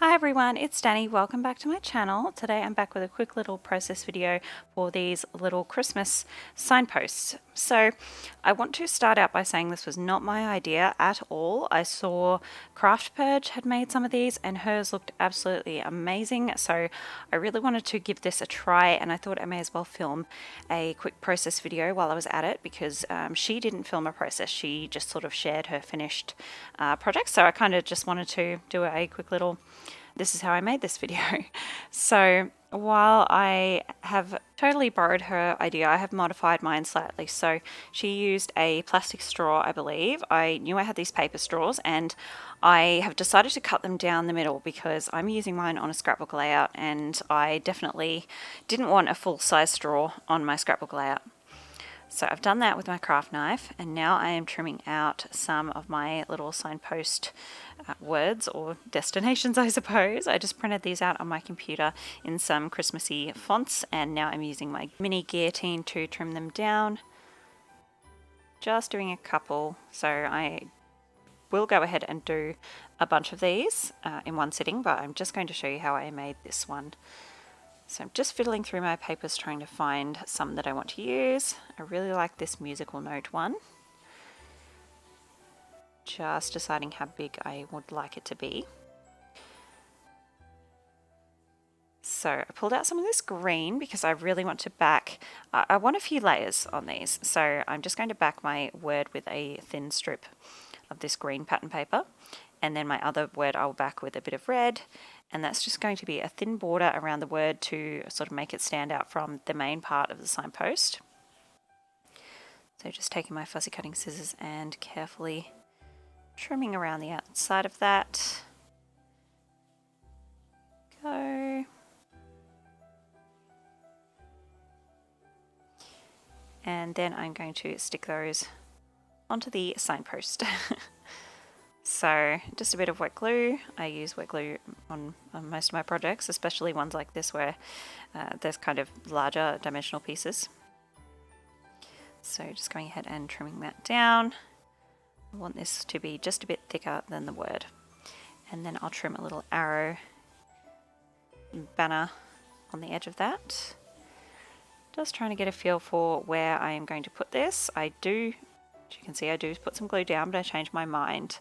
Hi everyone, it's Danny. Welcome back to my channel. Today I'm back with a quick little process video for these little Christmas signposts. So I want to start out by saying this was not my idea at all. I saw Craft Purge had made some of these and hers looked absolutely amazing. So I really wanted to give this a try and I thought I may as well film a quick process video while I was at it because she didn't film a process. She just sort of shared her finished project. So I kind of just wanted to do a quick little this is how I made this video. So while I have totally borrowed her idea, I have modified mine slightly. So she used a plastic straw, I believe. I knew I had these paper straws and I have decided to cut them down the middle because I'm using mine on a scrapbook layout and I definitely didn't want a full-size straw on my scrapbook layout. So I've done that with my craft knife and now I am trimming out some of my little signpost words or destinations, I suppose. I just printed these out on my computer in some Christmassy fonts and now I'm using my mini guillotine to trim them down. Just doing a couple, so I will go ahead and do a bunch of these in one sitting, but I'm just going to show you how I made this one. So I'm just fiddling through my papers trying to find some that I want to use. I really like this musical note one. Just deciding how big I would like it to be. So I pulled out some of this green because I really want to back, I want a few layers on these. So I'm just going to back my word with a thin strip of this green pattern paper. And then my other word I'll back with a bit of red. And that's just going to be a thin border around the word to sort of make it stand out from the main part of the signpost. So just taking my fussy cutting scissors and carefully trimming around the outside of that. Go. And then I'm going to stick those onto the signpost. So just a bit of wet glue. I use wet glue on most of my projects, especially ones like this where there's kind of larger dimensional pieces. So just going ahead and trimming that down. I want this to be just a bit thicker than the word. And then I'll trim a little arrow banner on the edge of that. Just trying to get a feel for where I am going to put this. I do, as you can see, I do put some glue down, but I changed my mind.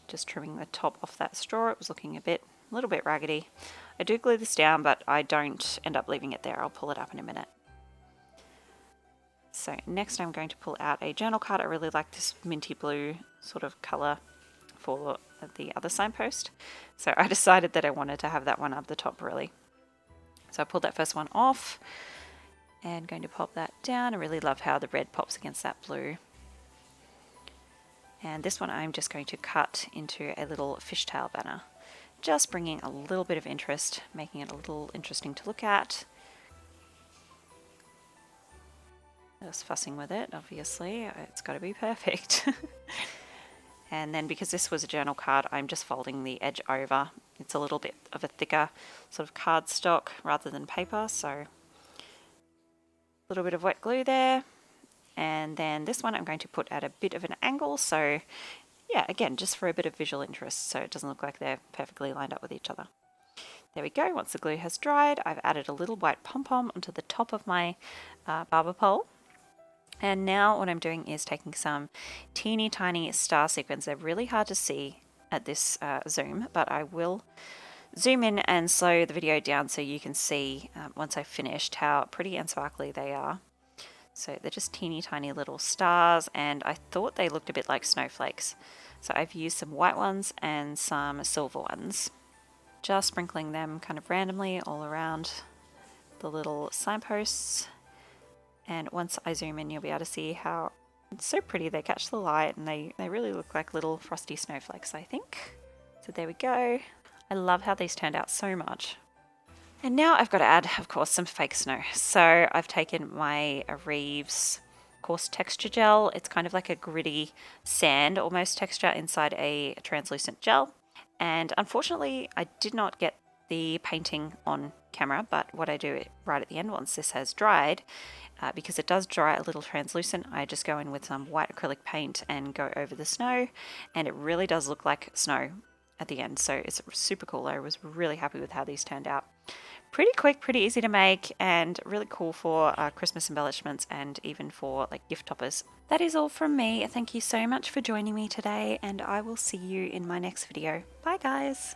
Just trimming the top off that straw. It was looking a little bit raggedy. I do glue this down, but I don't end up leaving it there. I'll pull it up in a minute. So next I'm going to pull out a journal card. I really like this minty blue sort of color for the other signpost. So I decided that I wanted to have that one up the top really. So I pulled that first one off and going to pop that down. I really love how the red pops against that blue. And this one I'm just going to cut into a little fishtail banner. Just bringing a little bit of interest, making it a little interesting to look at. Just fussing with it, obviously. It's got to be perfect. And then because this was a journal card, I'm just folding the edge over. It's a little bit of a thicker sort of cardstock rather than paper, so a little bit of wet glue there. And then this one I'm going to put at a bit of an angle, so yeah, again, just for a bit of visual interest, so it doesn't look like they're perfectly lined up with each other. There we go. Once the glue has dried, I've added a little white pom-pom onto the top of my barber pole. And now what I'm doing is taking some teeny tiny star sequins. They're really hard to see at this zoom, but I will zoom in and slow the video down so you can see once I've finished how pretty and sparkly they are. So they're just teeny tiny little stars and I thought they looked a bit like snowflakes. So I've used some white ones and some silver ones. Just sprinkling them kind of randomly all around the little signposts. And once I zoom in, you'll be able to see how it's so pretty. They catch the light and they really look like little frosty snowflakes, I think. So there we go. I love how these turned out so much. And now I've got to add, of course, some fake snow. So I've taken my Reeves coarse texture gel. It's kind of like a gritty sand almost texture inside a translucent gel. And unfortunately, I did not get the painting on camera, but what I do right at the end once this has dried, because it does dry a little translucent, I just go in with some white acrylic paint and go over the snow, and it really does look like snow at the end. So it's super cool. I was really happy with how these turned out. Pretty quick, pretty easy to make, and really cool for Christmas embellishments and even for like gift toppers. That is all from me. Thank you so much for joining me today, and I will see you in my next video. Bye guys!